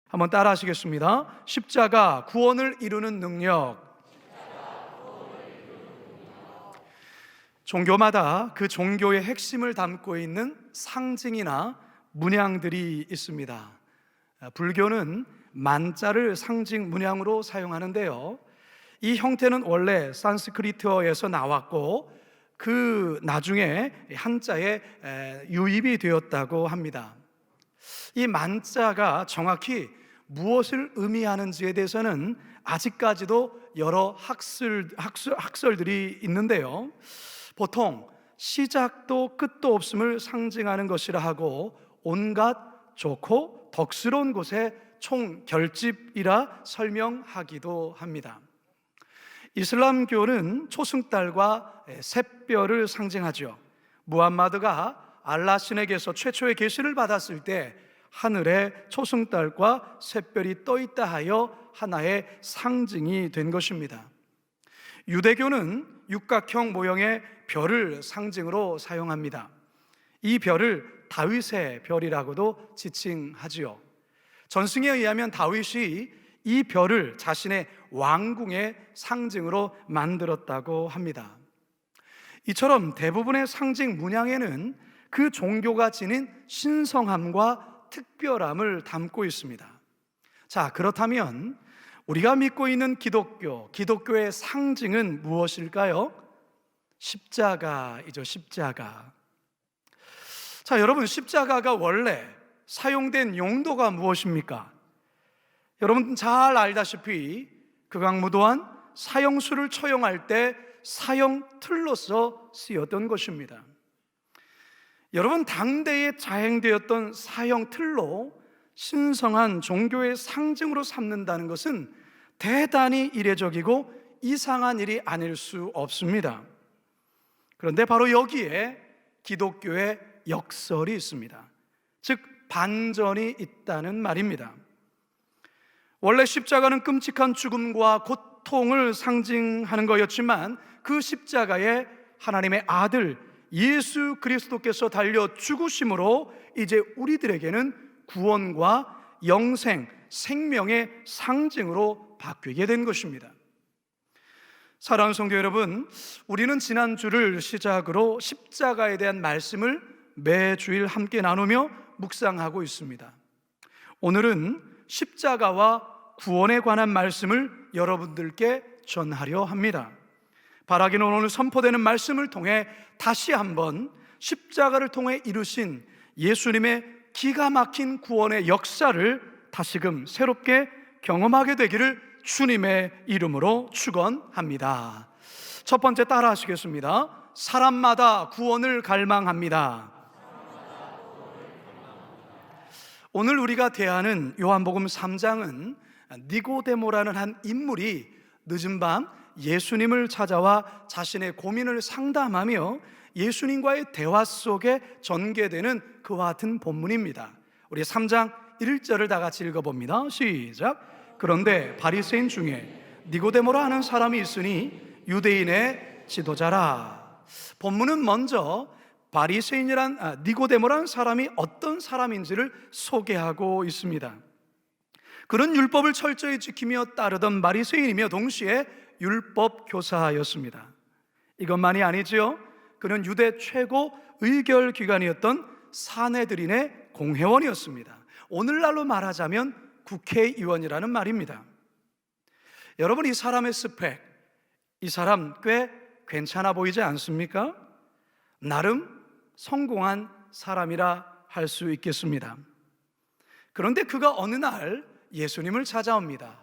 한번 따라 하시겠습니다. 십자가 구원을 이루는 능력. 종교마다 그 종교의 핵심을 담고 있는 상징이나 문양들이 있습니다. 불교는 만자를 상징 문양으로 사용하는데요, 이 형태는 원래 산스크리트어에서 나왔고 그 나중에 한자에 유입이 되었다고 합니다. 이 만자가 정확히 무엇을 의미하는지에 대해서는 아직까지도 여러 학설들이 있는데요, 보통 시작도 끝도 없음을 상징하는 것이라 하고 온갖 좋고 덕스러운 곳의 총결집이라 설명하기도 합니다. 이슬람교는 초승달과 샛별을 상징하죠. 무함마드가 알라 신에게서 최초의 계시를 받았을 때 하늘에 초승달과 샛별이 떠 있다 하여 하나의 상징이 된 것입니다. 유대교는 육각형 모형의 별을 상징으로 사용합니다. 이 별을 다윗의 별이라고도 지칭하지요. 전승에 의하면 다윗이 이 별을 자신의 왕궁의 상징으로 만들었다고 합니다. 이처럼 대부분의 상징 문양에는 그 종교가 지닌 신성함과 특별함을 담고 있습니다. 자, 그렇다면 우리가 믿고 있는 기독교의 상징은 무엇일까요? 십자가이죠, 십자가. 자, 여러분, 십자가가 원래 사용된 용도가 무엇입니까? 여러분 잘 알다시피 극악무도한 사형수를 처형할 때 사형 틀로서 쓰였던 것입니다. 여러분, 당대에 자행되었던 사형 틀로 신성한 종교의 상징으로 삼는다는 것은 대단히 이례적이고 이상한 일이 아닐 수 없습니다. 그런데 바로 여기에 기독교의 역설이 있습니다. 즉 반전이 있다는 말입니다. 원래 십자가는 끔찍한 죽음과 고통을 상징하는 거였지만 그 십자가에 하나님의 아들 예수 그리스도께서 달려 죽으심으로 이제 우리들에게는 구원과 영생, 생명의 상징으로 바뀌게 된 것입니다. 사랑하는 성도 여러분, 우리는 지난주를 시작으로 십자가에 대한 말씀을 매주일 함께 나누며 묵상하고 있습니다. 오늘은 십자가와 구원에 관한 말씀을 여러분들께 전하려 합니다. 바라기는 오늘 선포되는 말씀을 통해 다시 한번 십자가를 통해 이루신 예수님의 기가 막힌 구원의 역사를 다시금 새롭게 경험하게 되기를 주님의 이름으로 축원합니다. 첫 번째 따라 하시겠습니다. 사람마다 구원을 갈망합니다. 오늘 우리가 대하는 요한복음 3장은 니고데모라는 한 인물이 늦은 밤 예수님을 찾아와 자신의 고민을 상담하며 예수님과의 대화 속에 전개되는 그와 같은 본문입니다. 우리 3장 1절을 다 같이 읽어봅니다. 시작. 그런데 바리새인 중에 니고데모라 하는 사람이 있으니 유대인의 지도자라. 본문은 먼저 바리새인이란 니고데모라는 사람이 어떤 사람인지를 소개하고 있습니다. 그는 율법을 철저히 지키며 따르던 바리새인이며 동시에 율법 교사였습니다. 이것만이 아니지요. 그는 유대 최고 의결 기관이었던 사내들인의 공회원이었습니다. 오늘날로 말하자면 국회의원이라는 말입니다. 여러분, 이 사람의 스펙, 이 사람 꽤 괜찮아 보이지 않습니까? 나름 성공한 사람이라 할 수 있겠습니다. 그런데 그가 어느 날 예수님을 찾아옵니다.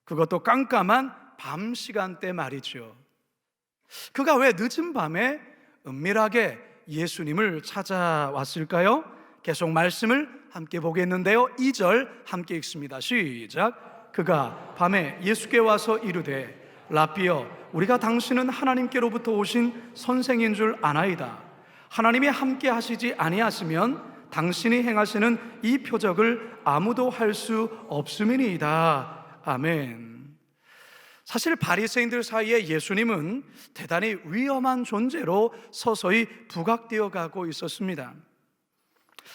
그것도 깜깜한 밤 시간대 말이죠. 그가 왜 늦은 밤에 은밀하게 예수님을 찾아왔을까요? 계속 말씀을 함께 보겠는데요, 2절 함께 읽습니다. 시작. 그가 밤에 예수께 와서 이르되 라삐여, 우리가 당신은 하나님께로부터 오신 선생인 줄 아나이다. 하나님이 함께 하시지 아니하시면 당신이 행하시는 이 표적을 아무도 할 수 없음이니이다. 아멘. 사실 바리새인들 사이에 예수님은 대단히 위험한 존재로 서서히 부각되어 가고 있었습니다.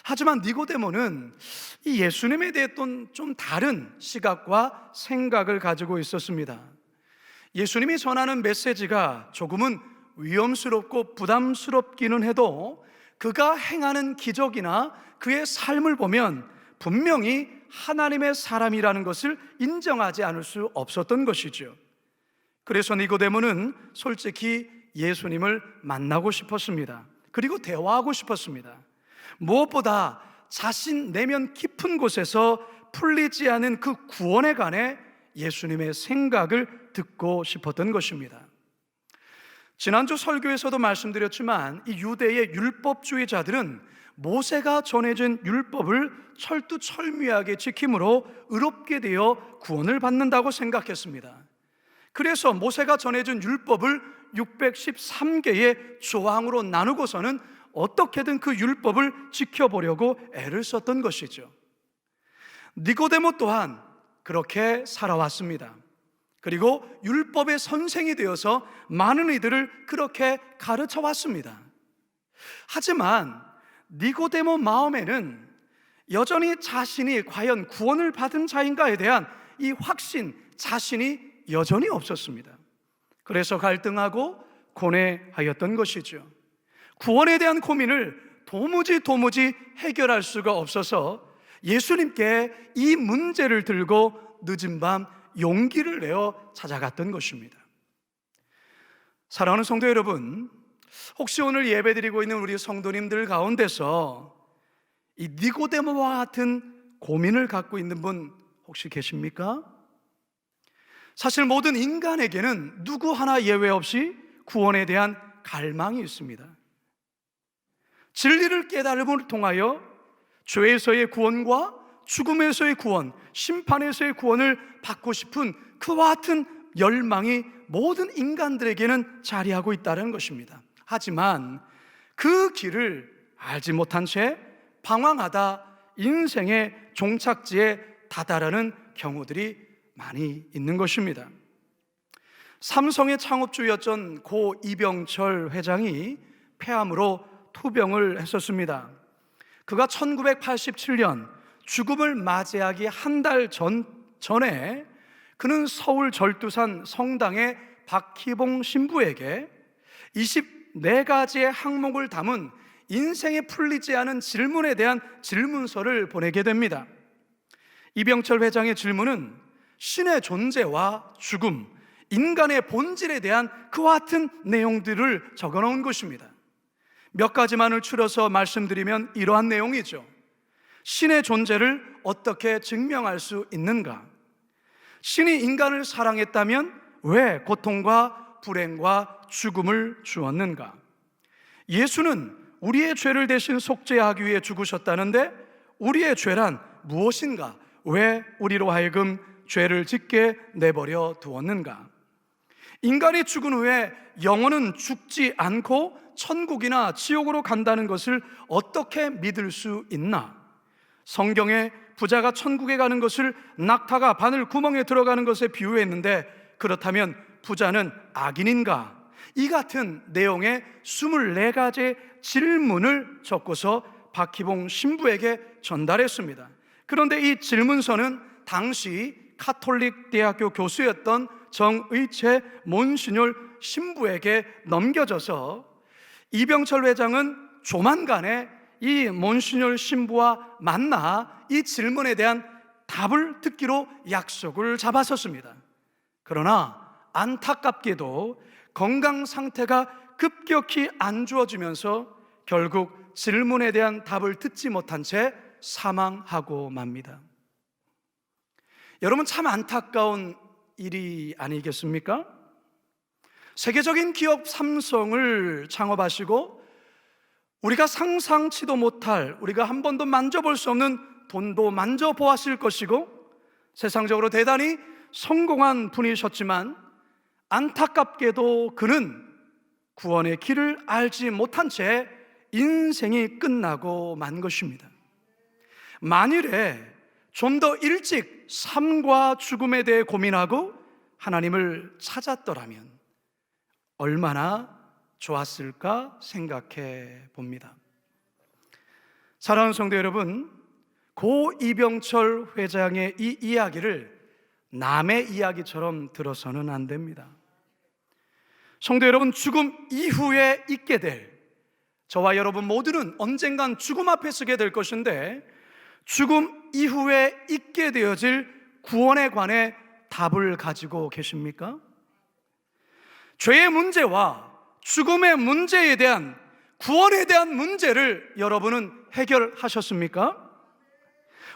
하지만 니고데모는 이 예수님에 대했던 좀 다른 시각과 생각을 가지고 있었습니다. 예수님이 전하는 메시지가 조금은 위험스럽고 부담스럽기는 해도 그가 행하는 기적이나 그의 삶을 보면 분명히 하나님의 사람이라는 것을 인정하지 않을 수 없었던 것이죠. 그래서 니고데모는 솔직히 예수님을 만나고 싶었습니다. 그리고 대화하고 싶었습니다. 무엇보다 자신 내면 깊은 곳에서 풀리지 않은 그 구원에 관해 예수님의 생각을 듣고 싶었던 것입니다. 지난주 설교에서도 말씀드렸지만 이 유대의 율법주의자들은 모세가 전해진 율법을 철두철미하게 지킴으로 의롭게 되어 구원을 받는다고 생각했습니다. 그래서 모세가 전해준 율법을 613개의 조항으로 나누고서는 어떻게든 그 율법을 지켜보려고 애를 썼던 것이죠. 니고데모 또한 그렇게 살아왔습니다. 그리고 율법의 선생이 되어서 많은 이들을 그렇게 가르쳐 왔습니다. 하지만 니고데모 마음에는 여전히 자신이 과연 구원을 받은 자인가에 대한 이 확신, 자신이 여전히 없었습니다. 그래서 갈등하고 고뇌하였던 것이죠. 구원에 대한 고민을 도무지 해결할 수가 없어서 예수님께 이 문제를 들고 늦은 밤 용기를 내어 찾아갔던 것입니다. 사랑하는 성도 여러분, 혹시 오늘 예배드리고 있는 우리 성도님들 가운데서 이 니고데모와 같은 고민을 갖고 있는 분 혹시 계십니까? 사실 모든 인간에게는 누구 하나 예외 없이 구원에 대한 갈망이 있습니다. 진리를 깨달음을 통하여 죄에서의 구원과 죽음에서의 구원, 심판에서의 구원을 받고 싶은 그와 같은 열망이 모든 인간들에게는 자리하고 있다는 것입니다. 하지만 그 길을 알지 못한 채 방황하다 인생의 종착지에 다다르는 경우들이 많이 있는 것입니다. 삼성의 창업주였던 고 이병철 회장이 폐암으로 투병을 했었습니다. 그가 1987년 죽음을 맞이하기 한 달 전에 그는 서울 절두산 성당의 박희봉 신부에게 24가지의 항목을 담은 인생에 풀리지 않은 질문에 대한 질문서를 보내게 됩니다. 이병철 회장의 질문은 신의 존재와 죽음, 인간의 본질에 대한 그와 같은 내용들을 적어놓은 것입니다. 몇 가지만을 추려서 말씀드리면 이러한 내용이죠. 신의 존재를 어떻게 증명할 수 있는가? 신이 인간을 사랑했다면 왜 고통과 불행과 죽음을 주었는가? 예수는 우리의 죄를 대신 속죄하기 위해 죽으셨다는데 우리의 죄란 무엇인가? 왜 우리로 하여금 죄를 짓게 내버려 두었는가? 인간이 죽은 후에 영혼은 죽지 않고 천국이나 지옥으로 간다는 것을 어떻게 믿을 수 있나? 성경에 부자가 천국에 가는 것을 낙타가 바늘 구멍에 들어가는 것에 비유했는데 그렇다면 부자는 악인인가? 이 같은 내용의 24가지 질문을 적고서 박희봉 신부에게 전달했습니다. 그런데 이 질문서는 당시 카톨릭 대학교 교수였던 정의채 몬시뇰 신부에게 넘겨져서 이병철 회장은 조만간에 이 몬시뇰 신부와 만나 이 질문에 대한 답을 듣기로 약속을 잡았었습니다. 그러나 안타깝게도 건강 상태가 급격히 안 좋아지면서 결국 질문에 대한 답을 듣지 못한 채 사망하고 맙니다. 여러분, 참 안타까운 일이 아니겠습니까? 세계적인 기업 삼성을 창업하시고 우리가 상상치도 못할, 우리가 한 번도 만져볼 수 없는 돈도 만져보았을 것이고 세상적으로 대단히 성공한 분이셨지만 안타깝게도 그는 구원의 길을 알지 못한 채 인생이 끝나고 만 것입니다. 만일에 좀 더 일찍 삶과 죽음에 대해 고민하고 하나님을 찾았더라면 얼마나 좋았을까 생각해 봅니다. 사랑하는 성도 여러분, 고 이병철 회장의 이 이야기를 남의 이야기처럼 들어서는 안 됩니다. 성도 여러분, 죽음 이후에 있게 될 저와 여러분 모두는 언젠간 죽음 앞에 서게 될 것인데, 죽음 이후에 있게 되어질 구원에 관해 답을 가지고 계십니까? 죄의 문제와 죽음의 문제에 대한, 구원에 대한 문제를 여러분은 해결하셨습니까?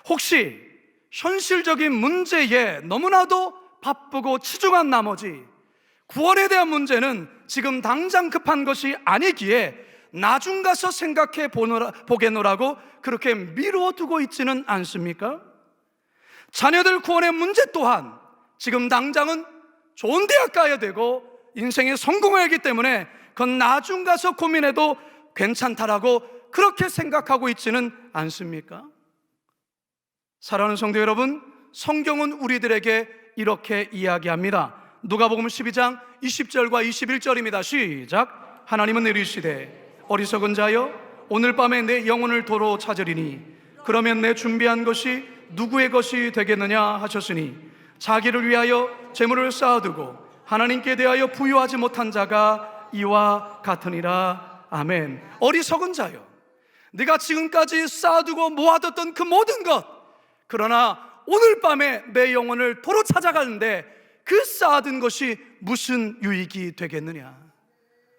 혹시 현실적인 문제에 너무나도 바쁘고 치중한 나머지 구원에 대한 문제는 지금 당장 급한 것이 아니기에 나중 가서 생각해 보겠노라고 그렇게 미루어 두고 있지는 않습니까? 자녀들 구원의 문제 또한 지금 당장은 좋은 대학 가야 되고 인생에 성공해야 하기 때문에 그건 나중 가서 고민해도 괜찮다라고 그렇게 생각하고 있지는 않습니까? 사랑하는 성도 여러분, 성경은 우리들에게 이렇게 이야기합니다. 누가복음 12장 20절과 21절입니다. 시작. 하나님은 이르시되 어리석은 자여, 오늘 밤에 내 영혼을 도로 찾으리니 그러면 내 준비한 것이 누구의 것이 되겠느냐 하셨으니 자기를 위하여 재물을 쌓아두고 하나님께 대하여 부유하지 못한 자가 이와 같으니라. 아멘. 어리석은 자여, 네가 지금까지 쌓아두고 모아뒀던 그 모든 것, 그러나 오늘 밤에 내 영혼을 도로 찾아가는데 그 쌓아둔 것이 무슨 유익이 되겠느냐.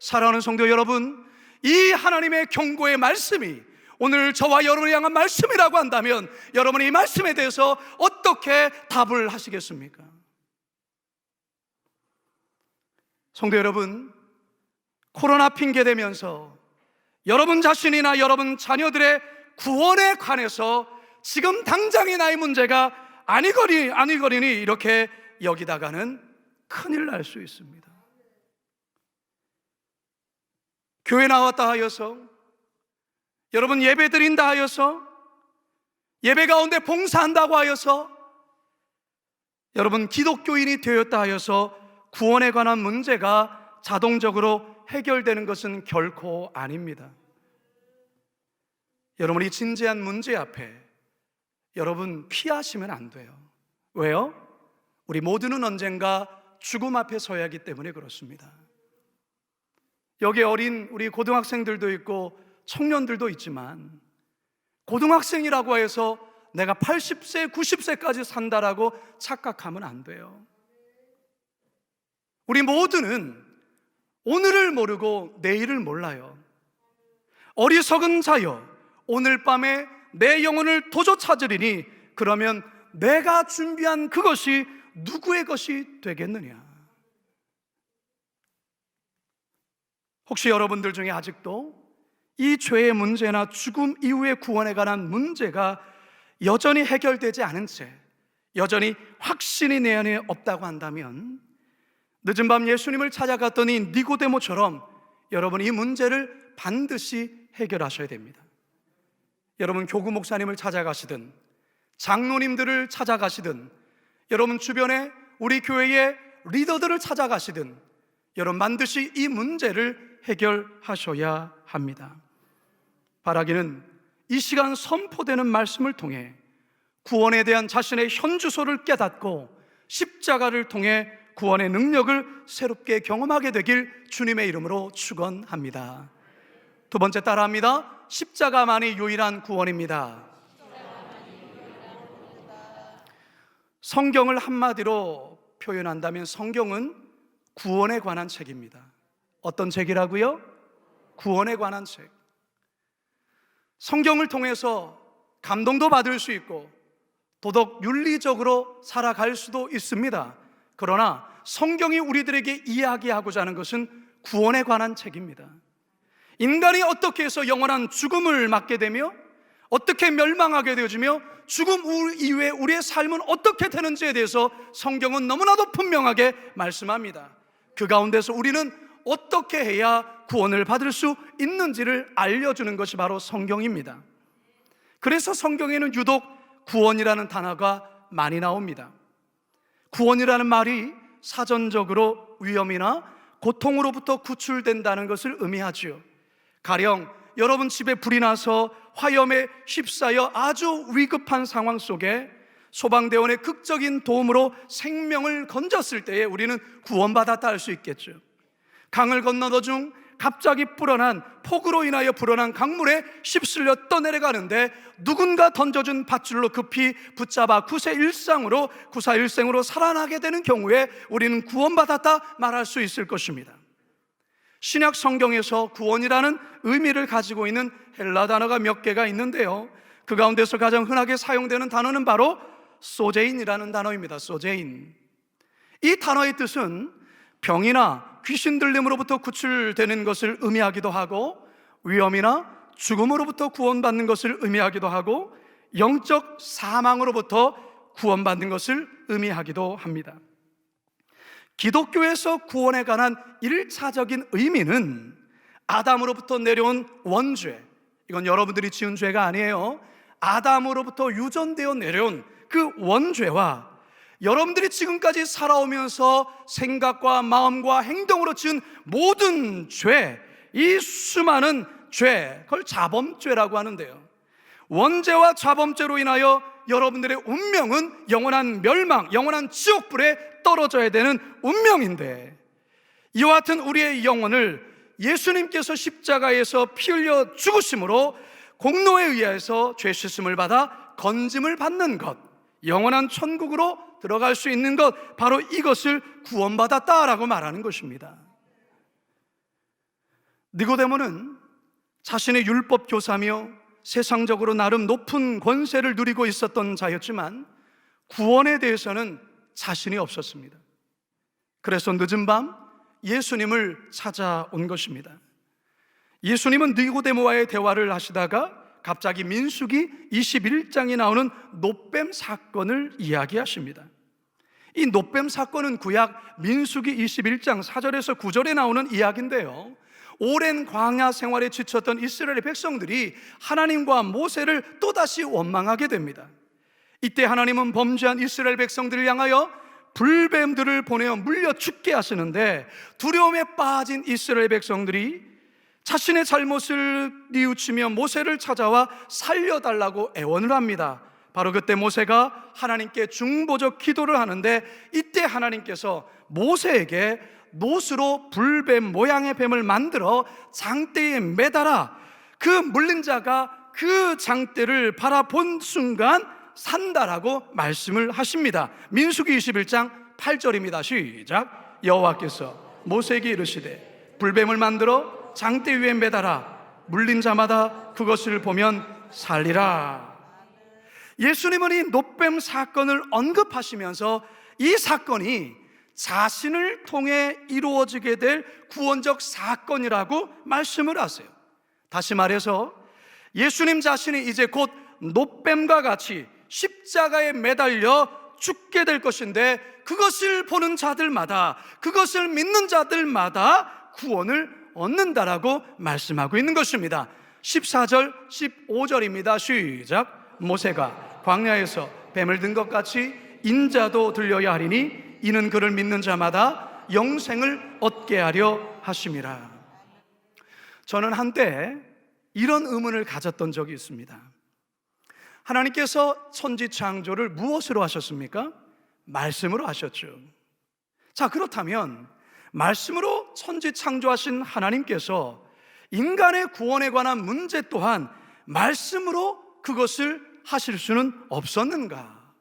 사랑하는 성도 여러분, 이 하나님의 경고의 말씀이 오늘 저와 여러분을 향한 말씀이라고 한다면 여러분이 이 말씀에 대해서 어떻게 답을 하시겠습니까? 성도 여러분, 코로나 핑계대면서 여러분 자신이나 여러분 자녀들의 구원에 관해서 지금 당장의 나의 문제가 아니거리니 이렇게 여기다가는 큰일 날 수 있습니다. 교회 나왔다 하여서, 여러분 예배 드린다 하여서, 예배 가운데 봉사한다고 하여서, 여러분 기독교인이 되었다 하여서 구원에 관한 문제가 자동적으로 해결되는 것은 결코 아닙니다. 여러분이 진지한 문제 앞에 여러분 피하시면 안 돼요. 왜요? 우리 모두는 언젠가 죽음 앞에 서야 하기 때문에 그렇습니다. 여기 어린 우리 고등학생들도 있고 청년들도 있지만, 고등학생이라고 해서 내가 80세, 90세까지 산다라고 착각하면 안 돼요. 우리 모두는 오늘을 모르고 내일을 몰라요. 어리석은 자여, 오늘 밤에 내 영혼을 도저 찾으리니 그러면 내가 준비한 그것이 누구의 것이 되겠느냐. 혹시 여러분들 중에 아직도 이 죄의 문제나 죽음 이후의 구원에 관한 문제가 여전히 해결되지 않은 채 여전히 확신이 내 안에 없다고 한다면, 늦은 밤 예수님을 찾아갔더니 니고데모처럼 여러분 이 문제를 반드시 해결하셔야 됩니다. 여러분 교구 목사님을 찾아가시든 장로님들을 찾아가시든 여러분 주변에 우리 교회의 리더들을 찾아가시든 여러분 반드시 이 문제를 해결하셔야 합니다. 바라기는 이 시간 선포되는 말씀을 통해 구원에 대한 자신의 현주소를 깨닫고 십자가를 통해 구원의 능력을 새롭게 경험하게 되길 주님의 이름으로 축원합니다. 두 번째 따라합니다. 십자가만이 유일한 구원입니다. 성경을 한마디로 표현한다면 성경은 구원에 관한 책입니다. 어떤 책이라고요? 구원에 관한 책. 성경을 통해서 감동도 받을 수 있고 도덕 윤리적으로 살아갈 수도 있습니다. 그러나 성경이 우리들에게 이야기하고자 하는 것은 구원에 관한 책입니다. 인간이 어떻게 해서 영원한 죽음을 맞게 되며 어떻게 멸망하게 되어지며 죽음 이후에 우리의 삶은 어떻게 되는지에 대해서 성경은 너무나도 분명하게 말씀합니다. 그 가운데서 우리는 어떻게 해야 구원을 받을 수 있는지를 알려주는 것이 바로 성경입니다. 그래서 성경에는 유독 구원이라는 단어가 많이 나옵니다. 구원이라는 말이 사전적으로 위험이나 고통으로부터 구출된다는 것을 의미하지요. 가령 여러분 집에 불이 나서 화염에 휩싸여 아주 위급한 상황 속에 소방대원의 극적인 도움으로 생명을 건졌을 때에 우리는 구원받았다 할 수 있겠죠. 강을 건너던 중 갑자기 불어난 폭우로 인하여 불어난 강물에 휩쓸려 떠내려가는데 누군가 던져준 밧줄로 급히 붙잡아 구사일생으로 살아나게 되는 경우에 우리는 구원받았다 말할 수 있을 것입니다. 신약 성경에서 구원이라는 의미를 가지고 있는 헬라 단어가 몇 개가 있는데요, 그 가운데서 가장 흔하게 사용되는 단어는 바로 소제인이라는 단어입니다. 소제인. 이 단어의 뜻은 병이나 귀신 들림으로부터 구출되는 것을 의미하기도 하고, 위험이나 죽음으로부터 구원받는 것을 의미하기도 하고, 영적 사망으로부터 구원받는 것을 의미하기도 합니다. 기독교에서 구원에 관한 1차적인 의미는 아담으로부터 내려온 원죄, 이건 여러분들이 지은 죄가 아니에요. 아담으로부터 유전되어 내려온 그 원죄와 여러분들이 지금까지 살아오면서 생각과 마음과 행동으로 지은 모든 죄, 이 수많은 죄, 그걸 자범죄라고 하는데요, 원죄와 자범죄로 인하여 여러분들의 운명은 영원한 멸망, 영원한 지옥불에 떨어져야 되는 운명인데, 이와 같은 우리의 영혼을 예수님께서 십자가에서 피 흘려 죽으심으로 공로에 의해서 죄 씻음을 받아 건짐을 받는 것, 영원한 천국으로 들어갈 수 있는 것, 바로 이것을 구원받았다라고 말하는 것입니다. 니고데모는 자신의 율법 교사며 세상적으로 나름 높은 권세를 누리고 있었던 자였지만 구원에 대해서는 자신이 없었습니다. 그래서 늦은 밤 예수님을 찾아온 것입니다. 예수님은 니고데모와의 대화를 하시다가 갑자기 민수기 21장에 나오는 놋뱀 사건을 이야기하십니다. 이 놋뱀 사건은 구약 민수기 21장 4절에서 9절에 나오는 이야기인데요, 오랜 광야 생활에 지쳤던 이스라엘 백성들이 하나님과 모세를 또다시 원망하게 됩니다. 이때 하나님은 범죄한 이스라엘 백성들을 향하여 불뱀들을 보내어 물려 죽게 하시는데, 두려움에 빠진 이스라엘 백성들이 자신의 잘못을 뉘우치며 모세를 찾아와 살려달라고 애원을 합니다. 바로 그때 모세가 하나님께 중보적 기도를 하는데, 이때 하나님께서 모세에게 놋으로 불뱀 모양의 뱀을 만들어 장대에 매달아 그 물린 자가 그 장대를 바라본 순간 산다라고 말씀을 하십니다. 민수기 21장 8절입니다. 시작. 여호와께서 모세에게 이르시되 불뱀을 만들어 장대 위에 매달아 물린 자마다 그것을 보면 살리라. 예수님은 이 놋뱀 사건을 언급하시면서 이 사건이 자신을 통해 이루어지게 될 구원적 사건이라고 말씀을 하세요. 다시 말해서 예수님 자신이 이제 곧 놋뱀과 같이 십자가에 매달려 죽게 될 것인데, 그것을 보는 자들마다, 그것을 믿는 자들마다 구원을 얻는다라고 말씀하고 있는 것입니다. 14절 15절입니다. 시작. 모세가 광야에서 뱀을 든 것 같이 인자도 들려야 하리니 이는 그를 믿는 자마다 영생을 얻게 하려 하심이라. 저는 한때 이런 의문을 가졌던 적이 있습니다. 하나님께서 천지 창조를 무엇으로 하셨습니까? 말씀으로 하셨죠. 자, 그렇다면 말씀으로 천지 창조하신 하나님께서 인간의 구원에 관한 문제 또한 말씀으로 그것을 하실 수는 없었는가?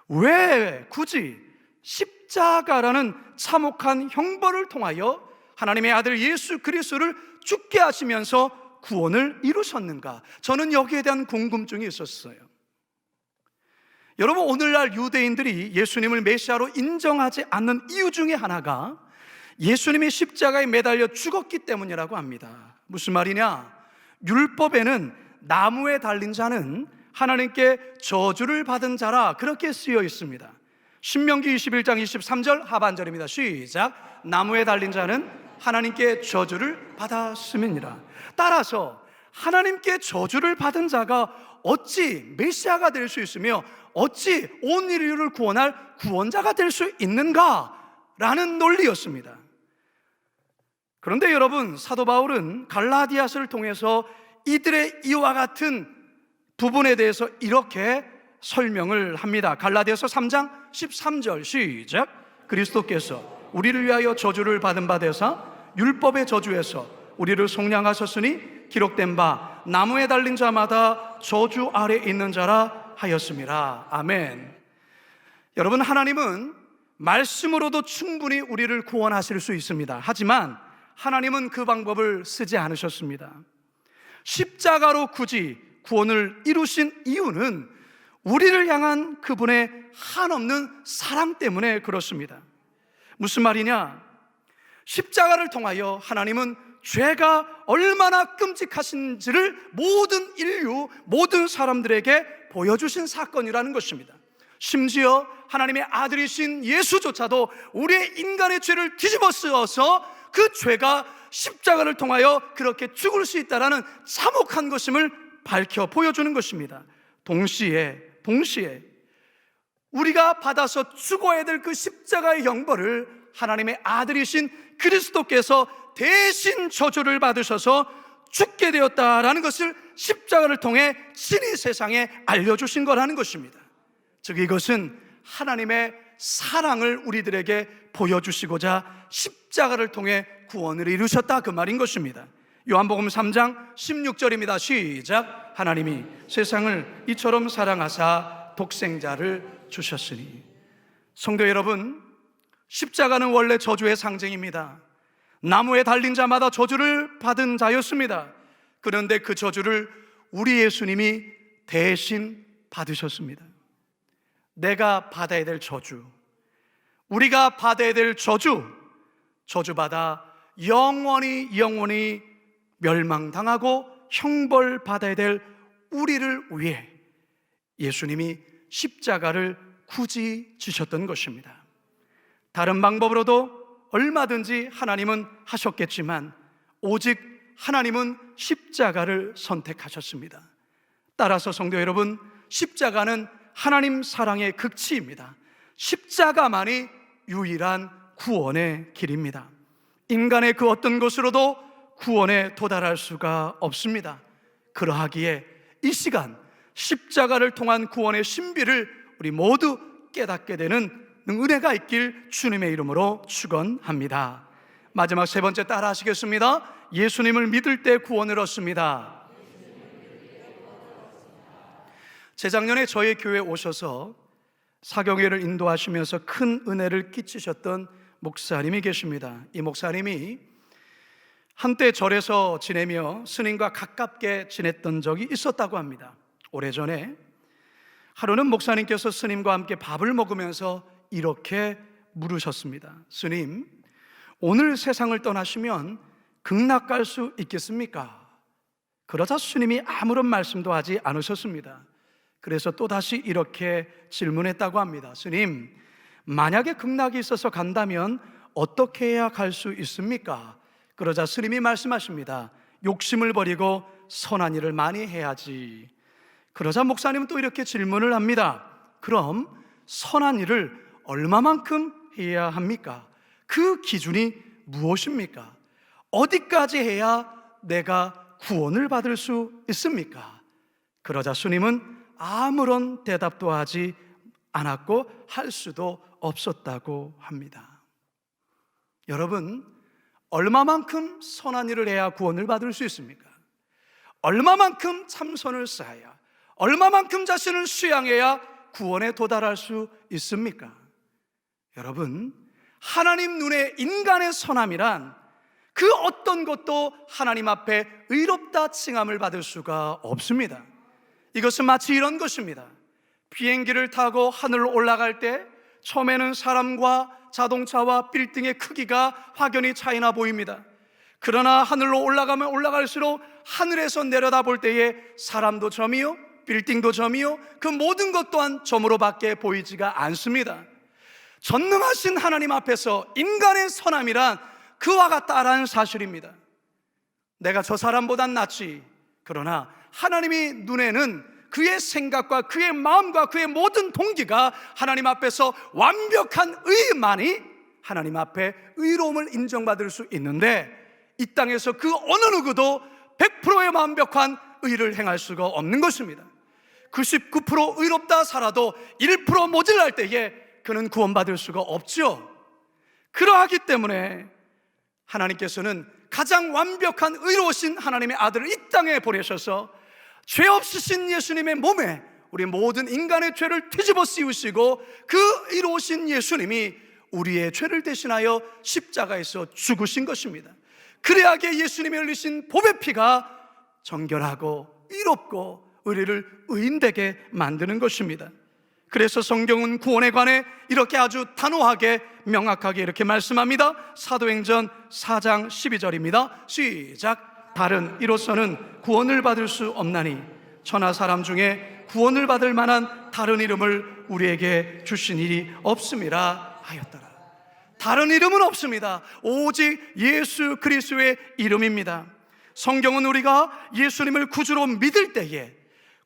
왜 굳이 십자가라는 참혹한 형벌을 통하여 하나님의 아들 예수 그리스도를 죽게 하시면서 구원을 이루셨는가? 저는 여기에 대한 궁금증이 있었어요. 여러분, 오늘날 유대인들이 예수님을 메시아로 인정하지 않는 이유 중에 하나가 예수님이 십자가에 매달려 죽었기 때문이라고 합니다. 무슨 말이냐? 율법에는 나무에 달린 자는 하나님께 저주를 받은 자라 그렇게 쓰여 있습니다. 신명기 21장 23절 하반절입니다. 시작. 나무에 달린 자는 하나님께 저주를 받았음이니라. 따라서 하나님께 저주를 받은 자가 어찌 메시아가 될 수 있으며 어찌 온 인류를 구원할 구원자가 될 수 있는가? 라는 논리였습니다. 그런데 여러분, 사도 바울은 갈라디아서를 통해서 이들의 이와 같은 부분에 대해서 이렇게 설명을 합니다. 갈라디아서 3장 13절 시작. 그리스도께서 우리를 위하여 저주를 받은 바 되사 율법의 저주에서 우리를 속량하셨으니 기록된 바 나무에 달린 자마다 저주 아래 있는 자라 하였음이라. 아멘. 여러분, 하나님은 말씀으로도 충분히 우리를 구원하실 수 있습니다. 하지만 하나님은 그 방법을 쓰지 않으셨습니다. 십자가로 굳이 구원을 이루신 이유는 우리를 향한 그분의 한없는 사랑 때문에 그렇습니다. 무슨 말이냐? 십자가를 통하여 하나님은 죄가 얼마나 끔찍하신지를 모든 인류, 모든 사람들에게 보여주신 사건이라는 것입니다. 심지어 하나님의 아들이신 예수조차도 우리의 인간의 죄를 뒤집어 쓰어서 그 죄가 십자가를 통하여 그렇게 죽을 수 있다는 참혹한 것임을 밝혀 보여주는 것입니다. 동시에 우리가 받아서 죽어야 될 그 십자가의 형벌을 하나님의 아들이신 그리스도께서 대신 저주를 받으셔서 죽게 되었다라는 것을 십자가를 통해 친히 세상에 알려주신 거라는 것입니다. 즉, 이것은 하나님의 사랑을 우리들에게 보여주시고자 십자가를 통해 구원을 이루셨다, 그 말인 것입니다. 요한복음 3장 16절입니다. 시작. 하나님이 세상을 이처럼 사랑하사 독생자를 주셨으니. 성도 여러분, 십자가는 원래 저주의 상징입니다. 나무에 달린 자마다 저주를 받은 자였습니다. 그런데 그 저주를 우리 예수님이 대신 받으셨습니다. 내가 받아야 될 저주, 우리가 받아야 될 저주받아 영원히 멸망당하고 형벌받아야 될 우리를 위해 예수님이 십자가를 굳이 지셨던 것입니다. 다른 방법으로도 얼마든지 하나님은 하셨겠지만 오직 하나님은 십자가를 선택하셨습니다. 따라서 성도 여러분, 십자가는 하나님 사랑의 극치입니다. 십자가만이 유일한 구원의 길입니다. 인간의 그 어떤 것으로도 구원에 도달할 수가 없습니다. 그러하기에 이 시간 십자가를 통한 구원의 신비를 우리 모두 깨닫게 되는 은혜가 있길 주님의 이름으로 축원합니다. 마지막 세 번째 따라 하시겠습니다. 예수님을 믿을 때 구원을 얻습니다. 재작년에 저희 교회에 오셔서 사경회를 인도하시면서 큰 은혜를 끼치셨던 목사님이 계십니다. 이 목사님이 한때 절에서 지내며 스님과 가깝게 지냈던 적이 있었다고 합니다. 오래전에 하루는 목사님께서 스님과 함께 밥을 먹으면서 이렇게 물으셨습니다. 스님, 오늘 세상을 떠나시면 극락 갈 수 있겠습니까? 그러자 스님이 아무런 말씀도 하지 않으셨습니다. 그래서 또다시 이렇게 질문했다고 합니다. 스님, 만약에 극락이 있어서 간다면 어떻게 해야 갈 수 있습니까? 그러자 스님이 말씀하십니다. 욕심을 버리고 선한 일을 많이 해야지. 그러자 목사님은 또 이렇게 질문을 합니다. 그럼 선한 일을 얼마만큼 해야 합니까? 그 기준이 무엇입니까? 어디까지 해야 내가 구원을 받을 수 있습니까? 그러자 스님은 아무런 대답도 하지 않았고 할 수도 없었다고 합니다. 여러분, 얼마만큼 선한 일을 해야 구원을 받을 수 있습니까? 얼마만큼 참선을 쌓아야, 얼마만큼 자신을 수양해야 구원에 도달할 수 있습니까? 여러분, 하나님 눈에 인간의 선함이란 그 어떤 것도 하나님 앞에 의롭다 칭함을 받을 수가 없습니다. 이것은 마치 이런 것입니다. 비행기를 타고 하늘로 올라갈 때 처음에는 사람과 자동차와 빌딩의 크기가 확연히 차이나 보입니다. 그러나 하늘로 올라가면 올라갈수록 하늘에서 내려다볼 때에 사람도 점이요, 빌딩도 점이요, 그 모든 것 또한 점으로 밖에 보이지가 않습니다. 전능하신 하나님 앞에서 인간의 선함이란 그와 같다라는 사실입니다. 내가 저 사람보단 낫지. 그러나 하나님의 눈에는 그의 생각과 그의 마음과 그의 모든 동기가 하나님 앞에서 완벽한 의만이 하나님 앞에 의로움을 인정받을 수 있는데, 이 땅에서 그 어느 누구도 100%의 완벽한 의를 행할 수가 없는 것입니다. 99% 의롭다 살아도 1% 모자랄 때에 그는 구원받을 수가 없죠. 그러하기 때문에 하나님께서는 가장 완벽한 의로우신 하나님의 아들을 이 땅에 보내셔서 죄 없으신 예수님의 몸에 우리 모든 인간의 죄를 뒤집어 씌우시고 그 의로우신 예수님이 우리의 죄를 대신하여 십자가에서 죽으신 것입니다. 그래야게 예수님이 흘리신 보배 피가 정결하고 의롭고 우리를 의인되게 만드는 것입니다. 그래서 성경은 구원에 관해 이렇게 아주 단호하게 명확하게 이렇게 말씀합니다. 사도행전 4장 12절입니다 시작. 다른 이로서는 구원을 받을 수 없나니 천하 사람 중에 구원을 받을 만한 다른 이름을 우리에게 주신 일이 없음이라 하였더라. 다른 이름은 없습니다. 오직 예수 그리스도의 이름입니다. 성경은 우리가 예수님을 구주로 믿을 때에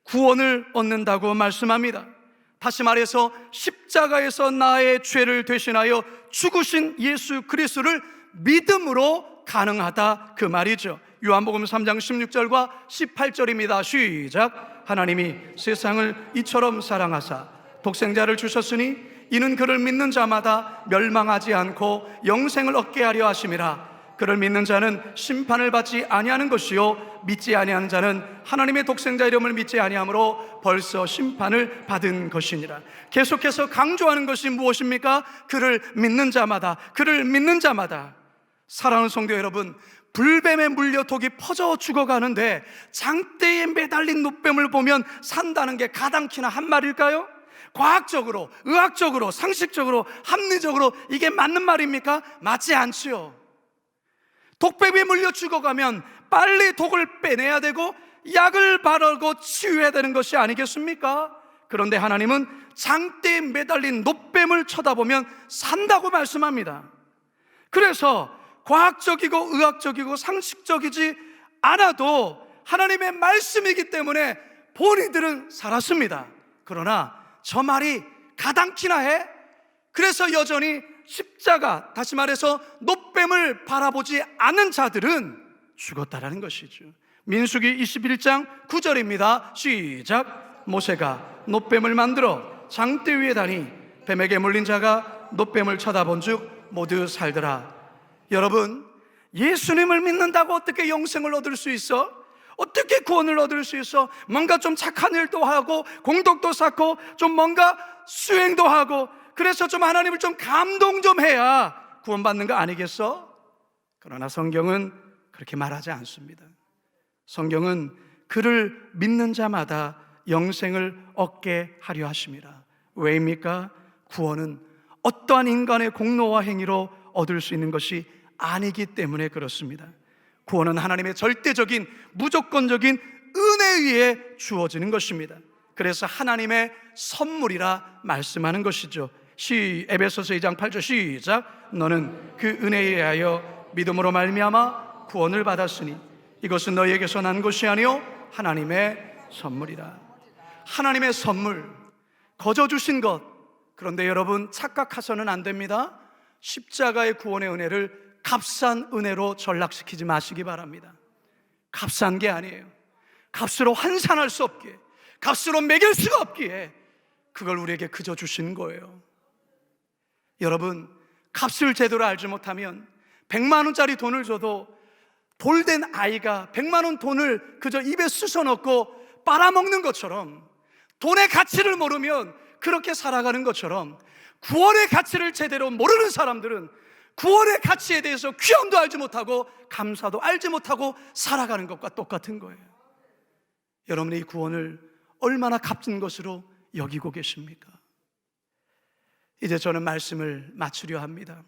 구원을 얻는다고 말씀합니다. 다시 말해서 십자가에서 나의 죄를 대신하여 죽으신 예수 그리스도를 믿음으로 가능하다 그 말이죠. 요한복음 3장 16절과 18절입니다 시작. 하나님이 세상을 이처럼 사랑하사 독생자를 주셨으니 이는 그를 믿는 자마다 멸망하지 않고 영생을 얻게 하려 하심이라. 그를 믿는 자는 심판을 받지 아니하는 것이요 믿지 아니하는 자는 하나님의 독생자 이름을 믿지 아니하므로 벌써 심판을 받은 것이니라. 계속해서 강조하는 것이 무엇입니까? 그를 믿는 자마다, 그를 믿는 자마다. 사랑하는 성도 여러분, 불뱀에 물려 독이 퍼져 죽어가는데 장대에 매달린 노뱀을 보면 산다는 게 가당키나 한 말일까요? 과학적으로, 의학적으로, 상식적으로, 합리적으로 이게 맞는 말입니까? 맞지 않지요. 독뱀에 물려 죽어가면 빨리 독을 빼내야 되고 약을 바르고 치유해야 되는 것이 아니겠습니까? 그런데 하나님은 장대에 매달린 노뱀을 쳐다보면 산다고 말씀합니다. 그래서 과학적이고 의학적이고 상식적이지 않아도 하나님의 말씀이기 때문에 본인들은 살았습니다. 그러나 저 말이 가당키나 해? 그래서 여전히 십자가, 다시 말해서 노뱀을 바라보지 않는 자들은 죽었다라는 것이죠. 민수기 21장 9절입니다 시작. 모세가 노뱀을 만들어 장대 위에 다니 뱀에게 물린 자가 노뱀을 쳐다본 즉 모두 살더라. 여러분, 예수님을 믿는다고 어떻게 영생을 얻을 수 있어? 어떻게 구원을 얻을 수 있어? 뭔가 좀 착한 일도 하고 공덕도 쌓고 좀 뭔가 수행도 하고 그래서 좀 하나님을 좀 감동 좀 해야 구원받는 거 아니겠어? 그러나 성경은 그렇게 말하지 않습니다. 성경은 그를 믿는 자마다 영생을 얻게 하려 하심이라. 왜입니까? 구원은 어떠한 인간의 공로와 행위로 얻을 수 있는 것이 아니기 때문에 그렇습니다. 구원은 하나님의 절대적인 무조건적인 은혜에 의해 주어지는 것입니다. 그래서 하나님의 선물이라 말씀하는 것이죠. 에베소서 2장 8절 시작. 너는 그 은혜에 의하여 믿음으로 말미암아 구원을 받았으니 이것은 너희에게서 난 것이 아니요 하나님의 선물이라. 하나님의 선물, 거저 주신 것. 그런데 여러분 착각하서는 안 됩니다. 십자가의 구원의 은혜를 값싼 은혜로 전락시키지 마시기 바랍니다. 값싼 게 아니에요. 값으로 환산할 수 없기에, 값으로 매길 수가 없기에 그걸 우리에게 그저 주신 거예요. 여러분, 값을 제대로 알지 못하면 100만 원짜리 돈을 줘도 돌된 아이가 100만 원 돈을 그저 입에 쑤셔 넣고 빨아먹는 것처럼, 돈의 가치를 모르면 그렇게 살아가는 것처럼, 구원의 가치를 제대로 모르는 사람들은 구원의 가치에 대해서 귀함도 알지 못하고 감사도 알지 못하고 살아가는 것과 똑같은 거예요. 여러분의 이 구원을 얼마나 값진 것으로 여기고 계십니까? 이제 저는 말씀을 마치려 합니다.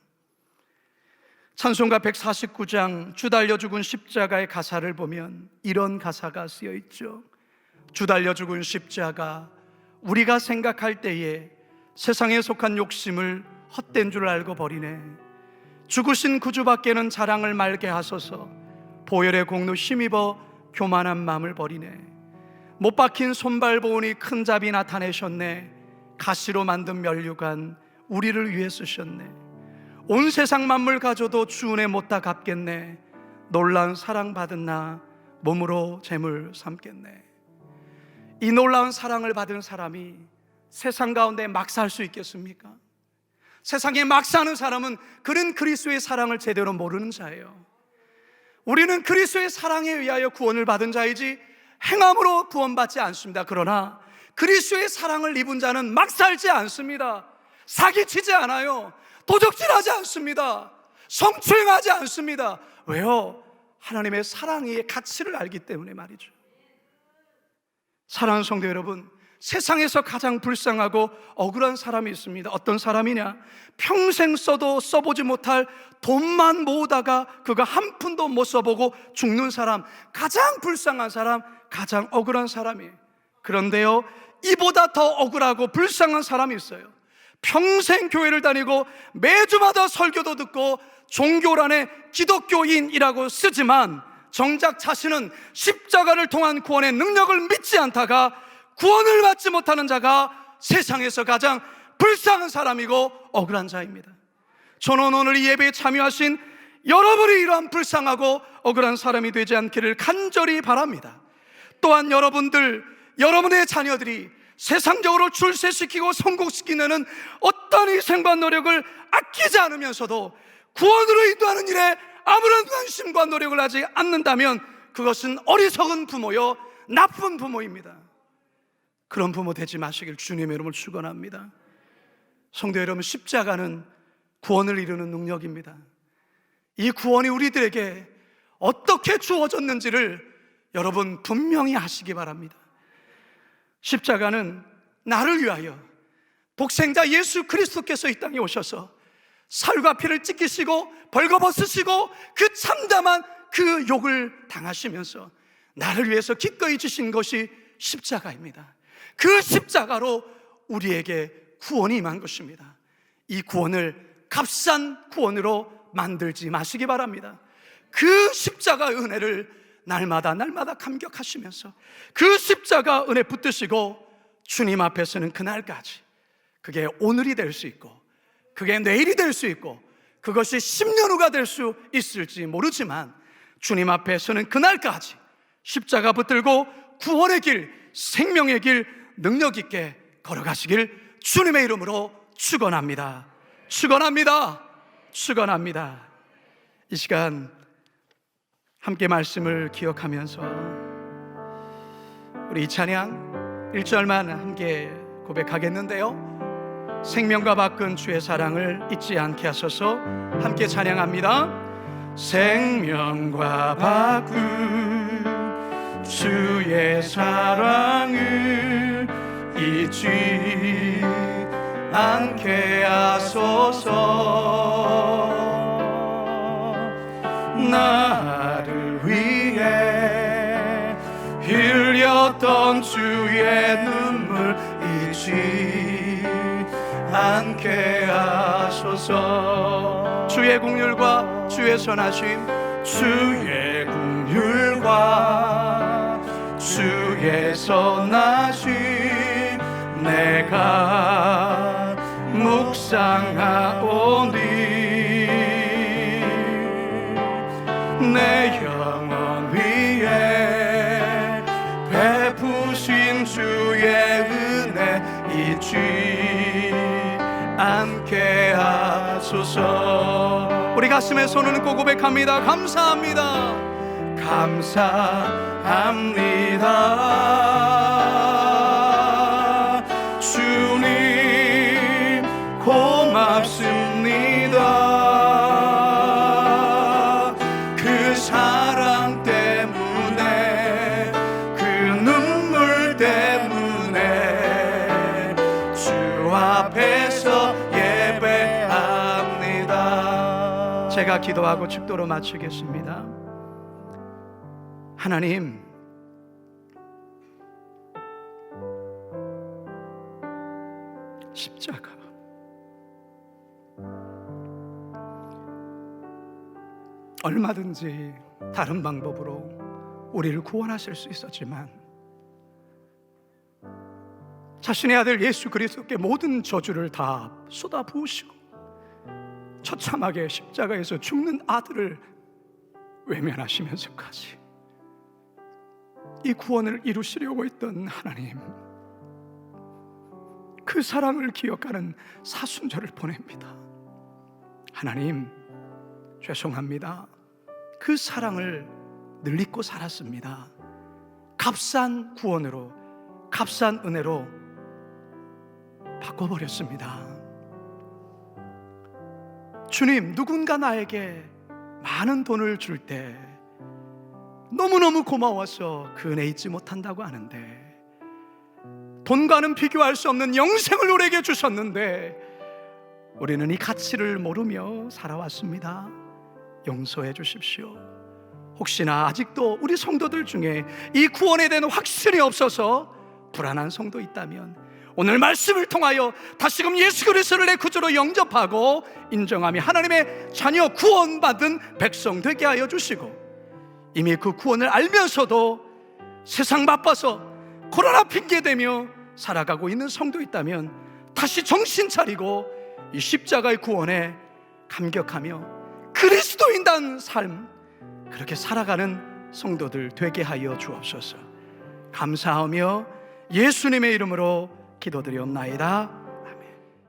찬송가 149장 주 달려 죽은 십자가의 가사를 보면 이런 가사가 쓰여 있죠. 주 달려 죽은 십자가, 우리가 생각할 때에 세상에 속한 욕심을 헛된 줄 알고 버리네. 죽으신 구주밖에는 자랑을 말게 하소서. 보혈의 공로 힘입어 교만한 마음을 버리네. 못 박힌 손발 보으니 큰 잡이 나타내셨네. 가시로 만든 면류관 우리를 위해 쓰셨네. 온 세상 만물 가져도 주 은혜 못다 갚겠네. 놀라운 사랑받은 나 몸으로 재물 삼겠네. 이 놀라운 사랑을 받은 사람이 세상 가운데 막 살 수 있겠습니까? 세상에 막 사는 사람은 그는 그리스도의 사랑을 제대로 모르는 자예요. 우리는 그리스도의 사랑에 의하여 구원을 받은 자이지 행함으로 구원받지 않습니다. 그러나 그리스도의 사랑을 입은 자는 막 살지 않습니다. 사기치지 않아요. 도적질하지 않습니다. 성추행하지 않습니다. 왜요? 하나님의 사랑의 가치를 알기 때문에 말이죠. 사랑하는 성도 여러분, 세상에서 가장 불쌍하고 억울한 사람이 있습니다. 어떤 사람이냐? 평생 써도 써보지 못할 돈만 모으다가 그거 한 푼도 못 써보고 죽는 사람, 가장 불쌍한 사람, 가장 억울한 사람이에요. 그런데요, 이보다 더 억울하고 불쌍한 사람이 있어요. 평생 교회를 다니고 매주마다 설교도 듣고 종교란에 기독교인이라고 쓰지만 정작 자신은 십자가를 통한 구원의 능력을 믿지 않다가 구원을 받지 못하는 자가 세상에서 가장 불쌍한 사람이고 억울한 자입니다. 저는 오늘 이 예배에 참여하신 여러분이 이러한 불쌍하고 억울한 사람이 되지 않기를 간절히 바랍니다. 또한 여러분의 자녀들이 세상적으로 출세시키고 성공시키는 어떤 희생과 노력을 아끼지 않으면서도 구원으로 인도하는 일에 아무런 관심과 노력을 하지 않는다면 그것은 어리석은 부모요, 나쁜 부모입니다. 그런 부모 되지 마시길 주님의 이름으로 축원합니다. 성도 여러분, 십자가는 구원을 이루는 능력입니다. 이 구원이 우리들에게 어떻게 주어졌는지를 여러분 분명히 아시기 바랍니다. 십자가는 나를 위하여 독생자 예수 그리스도께서 이 땅에 오셔서 살과 피를 찢기시고 벌거벗으시고 그 참담한 그 욕을 당하시면서 나를 위해서 기꺼이 주신 것이 십자가입니다. 그 십자가로 우리에게 구원이 임한 것입니다. 이 구원을 값싼 구원으로 만들지 마시기 바랍니다. 그 십자가 은혜를 날마다 감격하시면서 그 십자가 은혜 붙드시고 주님 앞에 서는 그날까지, 그게 오늘이 될 수 있고 그게 내일이 될 수 있고 그것이 10년 후가 될 수 있을지 모르지만 주님 앞에 서는 그날까지 십자가 붙들고 구원의 길, 생명의 길 능력 있게 걸어가시길 주님의 이름으로 축원합니다. 축원합니다. 축원합니다. 이 시간 함께 말씀을 기억하면서 우리 이 찬양 1절만 함께 고백하겠는데요, 생명과 바꾼 주의 사랑을 잊지 않게 하소서. 함께 찬양합니다. 생명과 바꾼 주의 사랑을 잊지 않게 하소서. 나를 위해 흘렸던 주의 눈물 잊지 않게 하소서. 주의 긍휼과 주의 선하심, 주의 긍휼과 주의 선하심 내가 묵상하오니 내 영혼 위에 베푸신 주의 은혜 잊지 않게 하소서. 우리 가슴에 손을 얹고 고백합니다. 감사합니다. 감사합니다. 주님 고맙습니다. 그 사랑 때문에, 그 눈물 때문에 주 앞에서 예배합니다. 제가 기도하고 축도로 마치겠습니다. 하나님, 십자가 얼마든지 다른 방법으로 우리를 구원하실 수 있었지만 자신의 아들 예수 그리스도께 모든 저주를 다 쏟아부으시고 처참하게 십자가에서 죽는 아들을 외면하시면서까지 이 구원을 이루시려고 했던 하나님, 그 사랑을 기억하는 사순절을 보냅니다. 하나님, 죄송합니다. 그 사랑을 늘 잊고 살았습니다. 값싼 구원으로, 값싼 은혜로 바꿔버렸습니다. 주님, 누군가 나에게 많은 돈을 줄 때 너무너무 고마워서 그 은혜 잊지 못한다고 하는데, 돈과는 비교할 수 없는 영생을 우리에게 주셨는데 우리는 이 가치를 모르며 살아왔습니다. 용서해 주십시오. 혹시나 아직도 우리 성도들 중에 이 구원에 대한 확신이 없어서 불안한 성도 있다면 오늘 말씀을 통하여 다시금 예수 그리스도를 내 구주로 영접하고 인정하며 하나님의 자녀 구원받은 백성 되게 하여 주시고, 이미 그 구원을 알면서도 세상 바빠서 코로나 핑계대며 살아가고 있는 성도 있다면 다시 정신 차리고 이 십자가의 구원에 감격하며 그리스도인다는 삶, 그렇게 살아가는 성도들 되게 하여 주옵소서. 감사하며 예수님의 이름으로 기도드리옵나이다.